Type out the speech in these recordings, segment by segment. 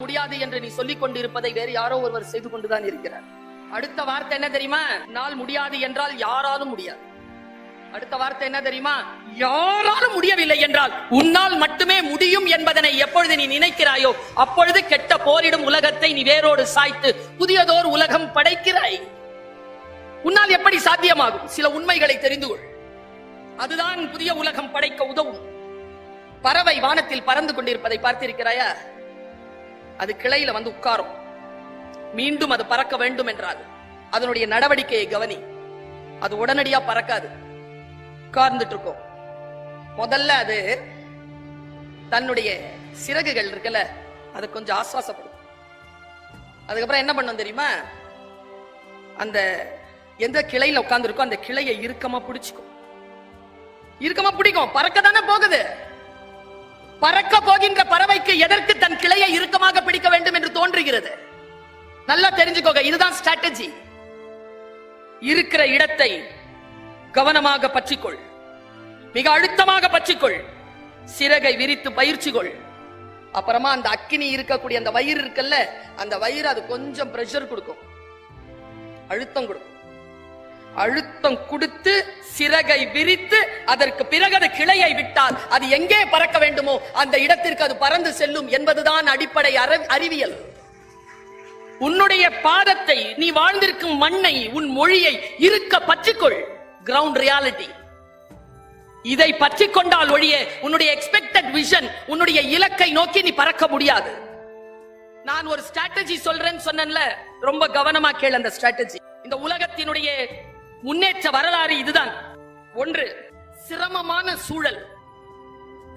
முடியாது என்று நீ சொல்லிக் கொண்டிருப்பதை வேறு யாரோ ஒருவர் செய்து கொண்டுதான் இருக்கிறார். அடுத்த வார்த்தை என்ன தெரியுமா? நாள் முடியாது என்றால் யாராலும் முடியாது. அடுத்த வார்த்தை என்ன தெரியுமா? யாராலும் முடியவில்லை என்றால் உன்னால் மட்டுமே முடியும் என்பதனை எப்பொழுது நீ நினைக்கிறாயோ அப்பொழுது கெட்ட போரிடும் உலகத்தை நீ வேரோடு சாய்த்து புதியதோர் உலகம் படைக்கிறாய். உன்னால் எப்படி சாத்தியமாகும்? சில உண்மைகளை தெரிந்து கொள். அதுதான் புதிய உலகம் படைக்க உதவும். பறவை வானத்தில் பறந்து கொண்டிருப்பதை பார்த்திருக்கிறாயா? அது கிளையில வந்து உட்காரும். மீண்டும் அது பறக்க வேண்டும் என்றால் அதனுடைய நடவடிக்கையை கவனி. அது உடனடியா பறக்காது, உட்கார்ந்துட்டு இருக்கும். முதல்ல அது தன்னுடைய சிறகுகள் இருக்குல்ல, அது கொஞ்சம் ஆஸ்வாசப்படும். அதுக்கப்புறம் என்ன பண்ணும் தெரியுமா? அந்த எந்த கிளையில உட்கார்ந்து இருக்கோ அந்த கிளையை இறுக்கமா பிடிச்சுக்கும். இறுக்கமா பிடிக்கும். பறக்க தானே போகுது. பறக்க போகின்ற பறவைக்கு எதற்கு தன் கிளையை இறுக்கமாக பிடிக்க வேண்டும் என்று தோன்றுகிறது? நல்லா தெரிஞ்சுக்கோங்க, இதுதான் ஸ்ட்ராட்டஜி. இருக்கிற இடத்தை கவனமாக பற்றிக்கொள், மிக அழுத்தமாக பற்றிக்கொள், சிறகை விரித்து பயிற்சி கொள். அப்புறமா அந்த அக்கினி இருக்கக்கூடிய அந்த வயிறு இருக்குல்ல, அந்த வயிறு அது கொஞ்சம் பிரஷர் கொடுக்கும், அழுத்தம் கொடுக்கும். அழுத்தம் கொடுத்து சிறகை விரித்து அதற்கு பிறகு அது கிளையை விட்டால் அது எங்கே பறக்க வேண்டுமோ அந்த இடத்திற்கு அது பறந்து செல்லும் என்பதுதான் அடிப்படை அறிவியல். உன்னுடைய பாதத்தை, நீ வாழ்ந்திருக்கும் மண்ணை, உன் மொழியை இருக்க பற்றிக்கொள். Ground reality. இதை பற்றிக் கொண்டால் ஒழிய உன்னுடைய எக்ஸ்பெக்டட் விஷன், உன்னுடைய இலக்கை நோக்கி நீ பறக்க முடியாது. நான் ஒரு ஸ்ட்ராட்டஜி சொல்றேன்னு சொன்னேன்ல, ரொம்ப கவனமா கேள் அந்த ஸ்ட்ராட்டஜி. இந்த உலகத்தினுடைய முன்னேற்ற வரலாறு இதுதான். ஒன்று, சிரமமான சூழல்.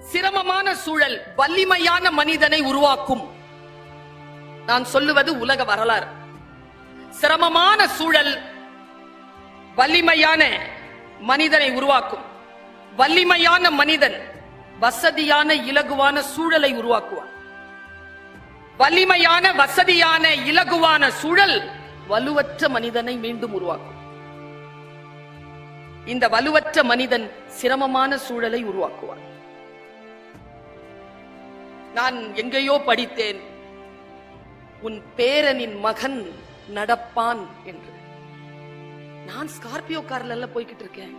சிரமமான சூழல் வலிமையான மனிதனை உருவாக்கும். நான் சொல்லுவது உலக வரலாறு. சிரமமான சூழல் வலிமையான மனிதனை உருவாக்கும். வலிமையான மனிதன் வசதியான இலகுவான சூழலை உருவாக்குவான். வலிமையான வசதியான இலகுவான சூழல் வலுவற்ற மனிதனை மீண்டும் உருவாக்கும். இந்த வலுவற்ற மனிதன் சிரமமான சூழலை உருவாக்குவான். நான் எங்கேயோ படித்தேன், உன் பேரனின் மகன் நடப்பான் என்று. நான் ஸ்கார்பியோ கார்ல போய்கிட்டு இருக்கேன்.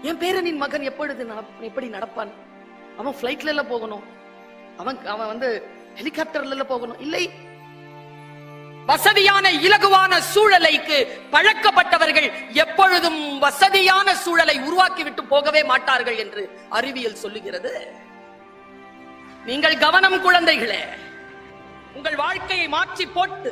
என் பேரனின் மகன் எப்படி நடப்பான்? அவன் பிளைட்ல எல்லாம் போகணும், அவன் வந்து ஹெலிகாப்டர்ல போகணும். இல்லை, வசதியான இலகுவான சூழலைக்கு பழக்கப்பட்டவர்கள் எப்பொழுதும் வசதியான சூழலை உருவாக்கிவிட்டு போகவே மாட்டார்கள் என்று அறிவியல் சொல்லுகிறது. நீங்கள் கவனம் குழந்தைகளே, உங்கள் வாழ்க்கையை மாற்றி போட்டு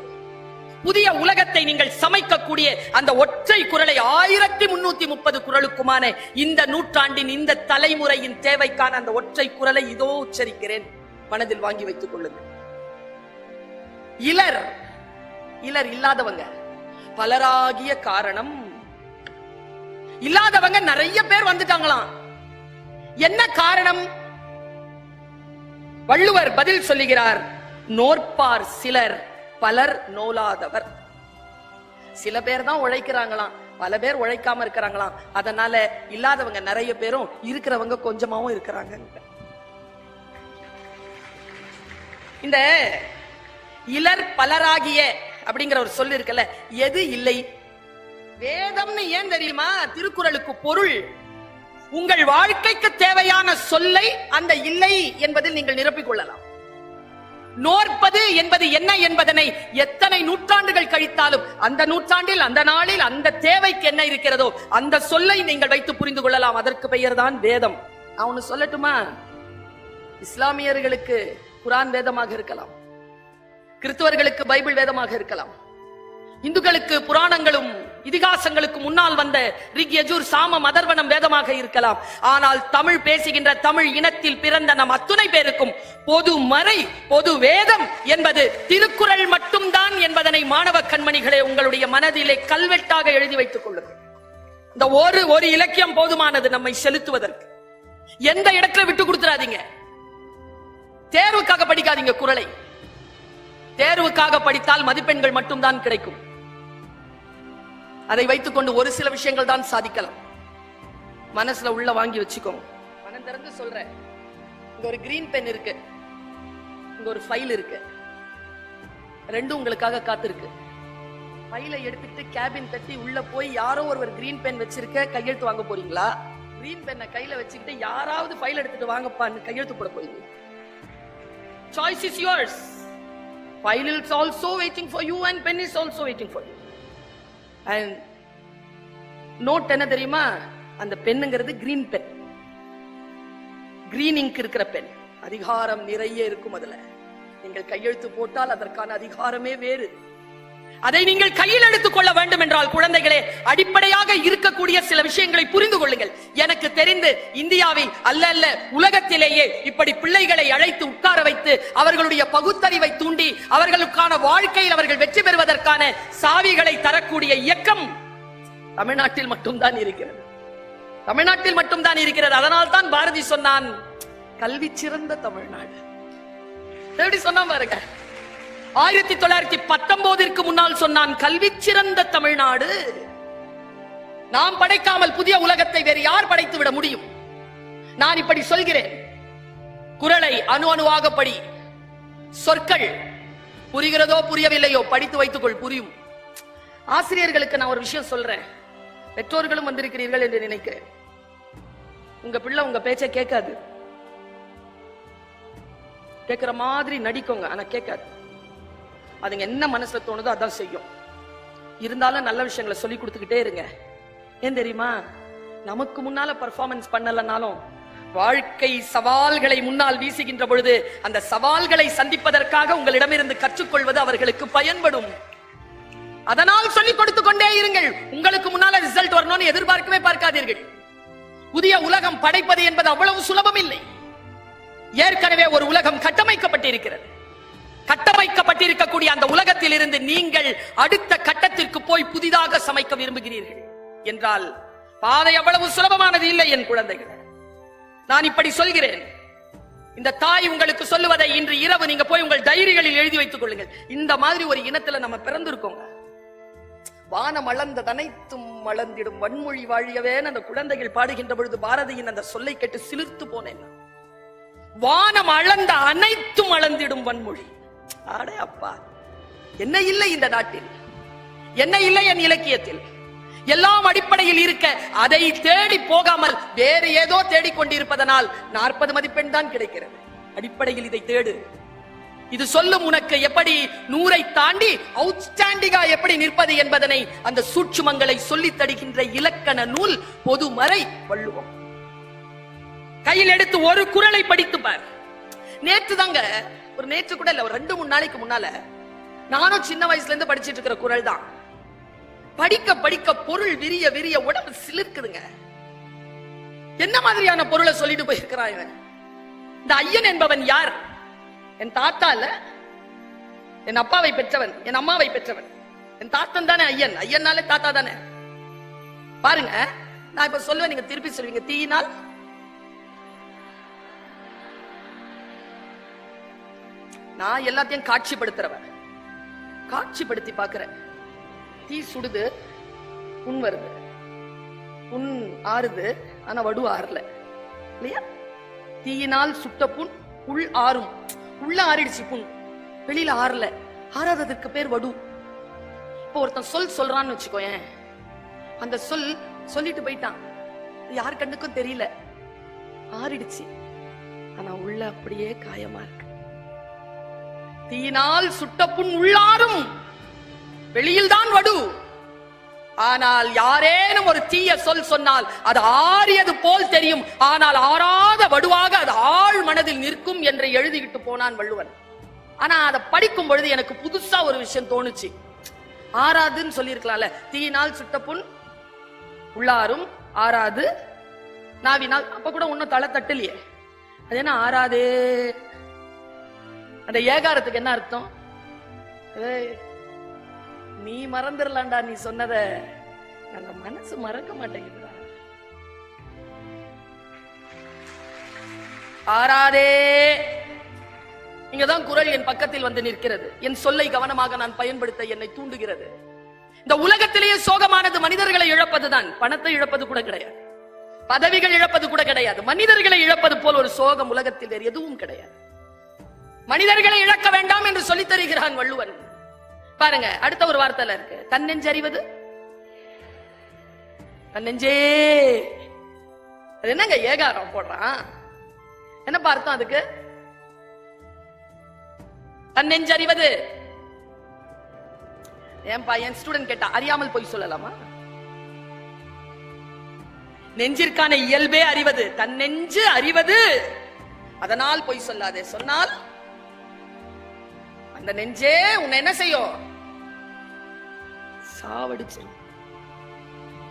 புதிய உலகத்தை நீங்கள் சமைக்கக்கூடிய அந்த ஒற்றை குரலை 1330 குரலுக்குமான இந்த நூற்றாண்டின் இந்த தலைமுறையின் தேவைக்கான அந்த ஒற்றை குரலை இதோ உச்சரிக்கிறேன். மனதில் வாங்கி வைத்துக் கொள்ளுங்கள். இலர் இல்லாதவங்க பலராகிய காரணம். இல்லாதவங்க நிறைய பேர் வந்துட்டாங்களாம். என்ன காரணம்? வள்ளுவர் பதில் சொல்லுகிறார், நோற்பார் சிலர் பலர் நோலாதவர். சில பேர் தான் உழைக்கிறாங்களாம், பல பேர் உழைக்காம இருக்கிறாங்களாம். அதனால இல்லாதவங்க நிறைய பேரும், இருக்கிறவங்க கொஞ்சமாவும் இருக்கிறாங்க. இந்த இலர் பலராகிய அப்படிங்கிற ஒரு சொல் இருக்குல்ல, எது இல்லை? வேதம்னு ஏன் தெரியுமா? திருக்குறளுக்கு பொருள். உங்கள் வாழ்க்கைக்கு தேவையான சொல்லை அந்த இல்லை என்பதில் நீங்கள் நிரப்பிக் கொள்ளலாம். நோற்பது என்பது என்ன என்பதனை எத்தனை நூற்றாண்டுகள் கழித்தாலும் அந்த நூற்றாண்டில், அந்த நாளில், அந்த தேவைக்கு என்ன இருக்கிறதோ அந்த சொல்லை நீங்கள் வைத்து புரிந்து கொள்ளலாம். அதற்கு பெயர் தான் வேதம். நான் ஒன்னு சொல்லட்டுமா? இஸ்லாமியர்களுக்கு குர்ஆன் வேதமாக இருக்கலாம், கிறிஸ்தவர்களுக்கு பைபிள் வேதமாக இருக்கலாம், இந்துக்களுக்கு புராணங்களும் இதிகாசங்களுக்கு முன்னால் வந்த ரிக் யஜூர் சாமம் அதர்வனம் வேதமாக இருக்கலாம். ஆனால் தமிழ் பேசுகின்ற தமிழ் இனத்தில் பிறந்த நம் அத்துணை பேருக்கும் பொது மறை, பொது வேதம் என்பது திருக்குறள் மட்டும்தான் என்பதனை மாணவ கண்மணிகளே உங்களுடைய மனதிலே கல்வெட்டாக எழுதி வைத்துக் கொள்ளுங்கள். இந்த ஒரு இலக்கியம் போதுமானது நம்மை செலுத்துவதற்கு. எந்த இடத்துல விட்டு கொடுத்துறாதீங்க. தேர்வுக்காக படிக்காதீங்க குறளை. தேர்வுக்காக படித்தால் மதிப்பெண்கள் மட்டும்தான் கிடைக்கும். அதை வைத்துக் கொண்டு ஒரு சில விஷயங்கள் தான் சாதிக்கலாம். மனசுல உள்ள வாங்கி வச்சுக்கோங்க. மனம் திறந்து சொல்றேன். இங்க ஒரு கிரீன் பென் இருக்கு, இங்க ஒரு ஃபைல் இருக்கு. ரெண்டும் உங்களுக்காக காத்திருக்கு. ஃபைலை எடுத்துக்கிட்டு கேபின் தட்டி உள்ள போய் யாரோ ஒருவர் கிரீன் பென் வச்சிருக்க கையெழுத்து வாங்க போறீங்களா? கிரீன் பென்னை கையில வச்சுக்கிட்டு யாராவது ஃபைல் எடுத்துட்டு வாங்கப்பான்னு கையெழுத்து போட போறீங்க. Choice is yours. File is also waiting for you and pen is also waiting for you. And note என்ன தெரியுமா? அந்த பென்னுங்கிறது கிரீன் பென், கிரீன் இங்க் இருக்கிற பென். அதிகாரம் நிறைய இருக்கும் அதுல. நீங்கள் கையெழுத்து போட்டால் அதற்கான அதிகாரமே வேறு. அதை நீங்கள் கையில் எடுத்துக் கொள்ள வேண்டும் என்றால் குழந்தைகளே, அடிப்படையாக இருக்கக்கூடிய சில விஷயங்களை புரிந்து கொள்ளுங்கள். எனக்கு தெரிந்து இந்தியாவில் அல்ல உலகத்திலேயே இப்படி பிள்ளைகளை அழைத்து உட்கார வைத்து அவர்களுடைய பகுத்தறிவை தூண்டி அவர்களுக்கான வாழ்க்கையில் அவர்கள் வெற்றி பெறுவதற்கான சாவிகளை தரக்கூடிய இயக்கம் தமிழ்நாட்டில் மட்டும்தான் இருக்கிறது. தமிழ்நாட்டில் மட்டும்தான் இருக்கிறது. அதனால் தான் பாரதி சொன்னான், கல்வி சிறந்த தமிழ்நாடு. எப்படி சொன்னா பாருங்க, 1919 முன்னால் சொன்னான், கல்வி சிறந்த தமிழ்நாடு. நாம் படைக்காமல் புதிய உலகத்தை வேறு யார் படைத்து விட முடியும்? நான் இப்படி சொல்கிறேன், குறளை அணு அணுவாக படி. சொற்கள் புரிகிறதோ புரியவில்லையோ படித்து வைத்துக்கொள், புரியும். ஆசிரியர்களுக்கு நான் ஒரு விஷயம் சொல்றேன், பெற்றோர்களும் வந்திருக்கிறீர்கள் என்று நினைக்கிறேன். உங்க பிள்ளை உங்க பேச்சை கேட்காது, கேட்கிற மாதிரி நடிக்கோங்க, ஆனா கேட்காது. அதுங்க என்ன மனசுல தோணுதோ அதான் செய்யும். இருந்தாலும் நல்ல விஷயங்களை சொல்லி கொடுத்துக்கிட்டே இருங்க. ஏன் தெரியுமா? நமக்கு முன்னால பர்ஃபார்மன்ஸ் பண்ணலனாலும் வாழ்க்கை சவால்களை முன்னால் வீசுகின்ற பொழுது அந்த சவால்களை சந்திப்பதற்காக உங்களிடமிருந்து கற்றுக்கொள்வது அவர்களுக்கு பயன்படும். அதனால் சொல்லிக் கொடுத்து கொண்டே இருங்கள். உங்களுக்கு முன்னால ரிசல்ட் வரணும்னு எதிர்பார்க்கவே பார்க்காதீர்கள். புதிய உலகம் படைப்பது என்பது அவ்வளவு சுலபம் இல்லை. ஏற்கனவே ஒரு உலகம் கட்டமைக்கப்பட்டிருக்கிறது. கட்டமைக்கப்பட்டிருக்கக்கூடிய அந்த உலகத்தில் இருந்து நீங்கள் அடுத்த கட்டத்திற்கு போய் புதிதாக சமைக்க விரும்புகிறீர்கள் என்றால் பாதை அவ்வளவு சுலபமானது இல்லை என் குழந்தைகள். நான் இப்படி சொல்கிறேன், இந்த தாய் உங்களுக்கு சொல்லுவதை இன்று இரவு நீங்க போய் உங்கள் டைரிகளில் எழுதி வைத்துக் கொள்ளுங்கள். இந்த மாதிரி ஒரு இனத்துல நம்ம பிறந்திருக்கோங்க. வானம் அளந்த அனைத்தும் அளந்திடும் வன்மொழி வாழியவே அந்த குழந்தைகள் பாடுகின்ற பொழுது பாரதியின் அந்த சொல்லை கேட்டு சிலிர்த்து போனேன். வானம் அளந்த அனைத்தும் அளந்திடும் வன்மொழி. ஆடே அப்பா, என்ன இல்லை இந்த நாட்டில், என்ன இல்லை என் இலக்கியத்தில்? எல்லாம் அடிப்படையில் இருக்க அதை தேடி போகாமல் வேறு ஏதோ தேடிக்கொண்டிருப்பதனால் 40 மதிப்பெண் தான் கிடைக்கிறது. அடிப்படையில் இதை தேடு. இது சொல்லும் உனக்கு எப்படி 100ஐ தாண்டி அவுட்ஸ்டாண்டிங்கா எப்படி நிற்பது என்பதனை அந்த சூட்சுமங்களை சொல்லி தருகின்ற இலக்கண நூல் பொதுமறை வள்ளுவம். கையில் எடுத்து ஒரு குறளை படித்து பார். நேற்று தாங்க, ஒரு நேற்று கூட இல்ல, ஒரு 2-3 நாளைக்கு முன்னால நானும் சின்ன வயசுல இருந்து படிச்சிட்டு இருக்கிற குறள் தான். படிக்க படிக்க பொருள் விரிய விரிய உடம்பு சிலிர்க்குதுங்க. என்ன மாதிரியான பொருளை சொல்லிட்டு போயிருக்கிறான் இவன்? இந்த ஐயன் என்பவன் யார்? என் தாத்தா இல்ல, என் அப்பாவை பெற்றவன், என் அம்மாவை பெற்றவன். என் தாத்தன் தானே ஐயன். ஐயன்னாலே தாத்தா தானே. பாருங்க, நான் இப்ப சொல்லுவேன், நீங்க திருப்பி சொல்லுவீங்க. தீயினால் நான் எல்லாத்தையும் காட்சிப்படுத்துறவன், காட்சிப்படுத்தி பாக்குறேன். தீ சுடுது, புண் வருது, புண் ஆறுது, ஆனா வடு ஆறல இல்லையா? தீயினால் சுட்ட புண் உள் ஆறும். உள்ள ஆறிடுச்சு புண், வெளியில ஆறல. ஆறாததுக்கு பேர் வடு. இப்போ ஒருத்தன் சொல்றான்னு வச்சுக்கோயேன், அந்த சொல்லிட்டு போயிட்டான், யார் கண்ணுக்கும் தெரியல, ஆறிடுச்சு, ஆனா உள்ள அப்படியே காயமா இருக்கு. தீயினால் சுட்ட புண் உள்ளாரும், வெளியில் தான் வடு. ஆனால் யாரேனும் ஒரு தீய சொன்னால் அது ஆறியது போல் தெரியும், ஆனால் ஆறாத வடுவாக அது ஆழ் மனதில் நிற்கும் என்று எழுதிவிட்டு போனான் வள்ளுவன். ஆனா அதை படிக்கும் பொழுது எனக்கு புதுசா ஒரு விஷயம் தோணுச்சு. ஆறாதுன்னு சொல்லி இருக்கலாம்ல. தீயினால் சுட்ட புண் உள்ளாரும் ஆறாது நாவினால். அப்ப கூட ஒன்னும் தலை தட்டலையே, அது என்ன ஆறாதே? அந்த ஏகாரத்துக்கு என்ன அர்த்தம்? நீ மறந்துடலாண்டா, நீ சொன்னத அந்த மனசு மறக்க மாட்டேங்குதுடா. ஆறாதே. இங்கதான் குறள் என் பக்கத்தில் வந்து நிற்கிறது. என் சொல்லை கவனமாக நான் பயன்படுத்த என்னை தூண்டுகிறது. இந்த உலகத்திலேயே சோகமானது மனிதர்களை இழப்பதுதான். பணத்தை இழப்பது கூட கிடையாது, பதவிகள் இழப்பது கூட கிடையாது. மனிதர்களை இழப்பது போல் ஒரு சோகம் உலகத்தில் வேறு எதுவும் கிடையாது. மனிதர்களை இழக்க வேண்டாம் என்று சொல்லித் தருகிறான் வள்ளுவன். பாருங்க, அடுத்த ஒரு வார்த்தையில இருக்கு, தன்னெஞ்சறிவது. தன்னெஞ்சே, அது என்னங்க ஏகாரம் போடுறான்? என்ன அர்த்தம் அதுக்கு? தன்னெஞ்சறிவது. என் பையன் ஸ்டூடெண்ட் கேட்டா, அறியாமல் போய் சொல்லலாமா? நெஞ்சிற்கான இயல்பே அறிவது, தன்னெஞ்சு அறிவது. அதனால் பொய் சொல்லாதே, சொன்னால் அந்த நெஞ்சே உன்னை என்ன செய்யும்? சாவடிச்சு.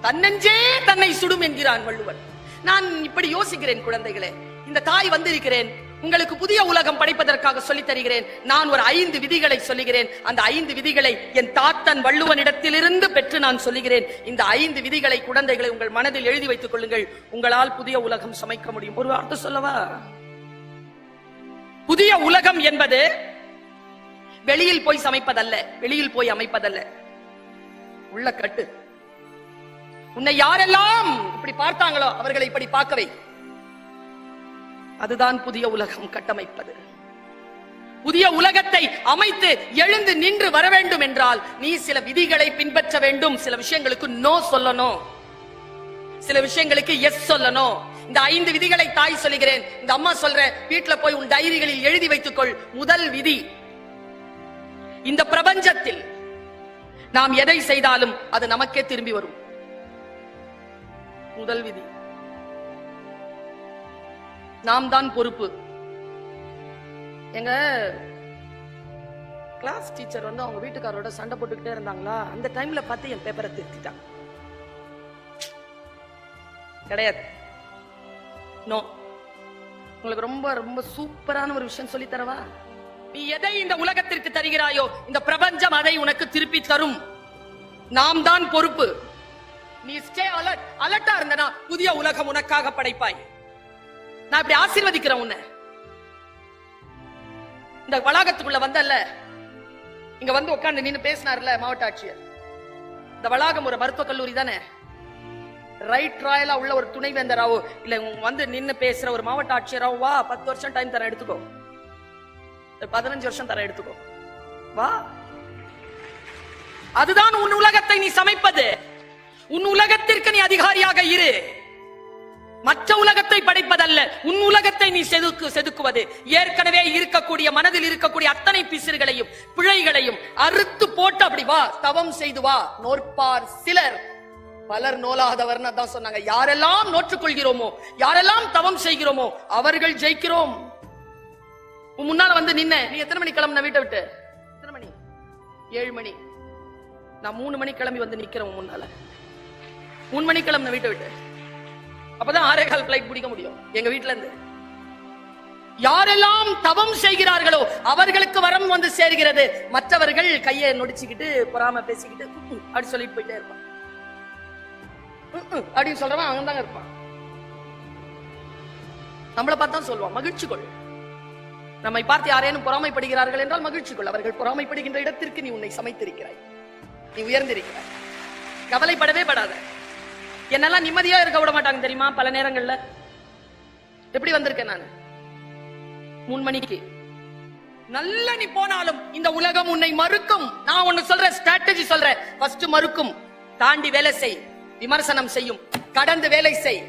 தன்னெஞ்சே தன்னை சுடும் என்கிறான் வள்ளுவன். நான் இப்படி யோசிக்கிறேன், குழந்தைகளே, இந்த தாய் வந்திருக்கிறேன், உங்களுக்கு புதிய உலகம் படைப்பதற்காக சொல்லித் தருகிறேன். நான் ஒரு 5 விதிகளை சொல்லுகிறேன். அந்த 5 விதிகளை என் தாத்தன் வள்ளுவனிடத்திலிருந்து பெற்று நான் சொல்லுகிறேன். இந்த 5 விதிகளை குழந்தைகளை உங்கள் மனதில் எழுதி வைத்துக் கொள்ளுங்கள். உங்களால் புதிய உலகம் சமைக்க முடியும். ஒரு வார்த்தை சொல்லவா? புதிய உலகம் என்பது வெளியில் போய் சமைப்பதல்ல, வெளியில் போய் அமைப்பதல்ல. உள்ள கட்டு. உன்னை யாரெல்லாம் இப்படி பார்த்தாங்களோ அவர்களை இப்படி பார்க்கவை. அதுதான் புதிய உலகம் கட்டமைப்பது. புதிய உலகத்தை அமைத்து எழுந்து நின்று வர வேண்டும் என்றால் நீ சில விதிகளை பின்பற்ற வேண்டும். சில விஷயங்களுக்கு நோ சொல்லணும், சில விஷயங்களுக்கு எஸ் சொல்லணும். இந்த 5 விதிகளை தாய் சொல்லுகிறேன். இந்த அம்மா சொல்ற, வீட்டுல போய் உன் டைரிகளில் எழுதி வைத்துக்கொள். முதல் விதி, இந்த பிரபஞ்சத்தில் நாம் எதை செய்தாலும் அது நமக்கே திரும்பி வரும். முதல் விதி. நாம் தான் பொறுப்பு. எங்க கிளாஸ் டீச்சர் அவங்க வீட்டுக்காரோட சண்டை போட்டுக்கிட்டே இருந்தாங்களா, அந்த டைம்ல பார்த்து என் பேப்பரை திருத்திட்டாங்க. கிடையாது, நோ. உங்களுக்கு ரொம்ப ரொம்ப சூப்பரான ஒரு விஷயம் சொல்லி தரவா? நீ எதை இந்த உலகத்திற்கு தருகிறாயோ இந்த பிரபஞ்சம் அதை உனக்கு திருப்பி தரும். நாம் தான் பொறுப்பு. நீ ஸ்டே அலர்ட். அலர்ட்டா இருந்தனா புதிய உலகம் உனக்காக படைப்பாய். நான் இப்படி ஆசீர்வதிக்கிறேன் உன்னை. இந்த வளாகத்துக்குள்ள வந்தல்ல, இங்க வந்து உட்கார்ந்து நின்னு பேசினார்ல மாவட்ட ஆட்சியர். இந்த வளாகம் ஒரு மருத்துவக் கல்லூரி தானே? ரைட் ராயலா உள்ள ஒரு துணைவேந்தராவோ இல்ல வந்து நின்னு பேசுற ஒரு மாவட்ட ஆட்சியராவோ வா, 10 வருஷம் டைம் தர எடுத்துக்கோ, 15 வருஷம் தர எடுத்துக்கோ, வா. அதுதான் உன் உலகத்தை நீ சமைப்பது. உன் உலகத்திற்கு நீ அதிகாரியாக இரு. மற்ற உலகத்தை படைப்பதல்ல, உன் உலகத்தை நீ செதுக்குவது. ஏற்கனவே இருக்கக்கூடிய மனதில் இருக்கக்கூடிய அத்தனை பிசிறுகளையும் பிழைகளையும் அறுத்து போட்டு அப்படி வா, தவம் செய்து வா. நோற்பார் சிலர் பலர் நோலாதவர்னு தான் சொன்னாங்க. யாரெல்லாம் நோற்றுக்கொள்கிறோமோ, யாரெல்லாம் தவம் செய்கிறோமோ அவர்கள் ஜெயிக்கிறோம். முன்னால வந்து நின்ன, நீ எத்தனை மணி கிளம்புன வீட்டை விட்டு? எத்தனை மணி? 7 மணி. நான் 3 மணி கிளம்பி வந்து நிக்கிறேன் முன்னால. 3 மணி கிளம்புன வீட்டை விட்டு. அப்பதான் 6:15 பிளைட் பிடிக்க முடியும் எங்க வீட்டுல இருந்து. யாரெல்லாம் தவம் செய்கிறார்களோ அவர்களுக்கு வரம் வந்து சேர்கிறது. மற்றவர்கள் கையை நொடிச்சுக்கிட்டு பொறாம பேசிக்கிட்டு அப்படி சொல்லிட்டு போயிட்டே இருப்பான். அப்படின்னு சொல்றவன் அவன் தாங்க இருப்பான். நம்மளை பார்த்தா சொல்லுவான் மகிழ்ச்சி கொள். நம்மை பார்த்து யாரேனும் பொறாமைப்படுகிறார்கள் என்றால் மகிழ்ச்சி கொள். அவர்கள் பொறாமைப்படுகின்ற இடத்திற்கு நீ உன்னை சமைத்திருக்கிறாய், நீ உயர்ந்திருக்கிறாய். கவலைப்படவே படாத. என்னெல்லாம் நிம்மதியா இருக்க விட மாட்டாங்க தெரியுமா? பல நேரங்கள்ல எப்படி வந்திருக்கேன் நான் 3 மணிக்கு. நல்ல நீ போனாலும் இந்த உலகம் உன்னை மறுக்கும். நான் ஒன்னு சொல்றேன், ஸ்ட்ராட்டஜி சொல்றேன். ஃபர்ஸ்ட் மறுக்கும், தாண்டி வேலை செய். விமர்சனம் செய்யும், கடந்து வேலை செய்.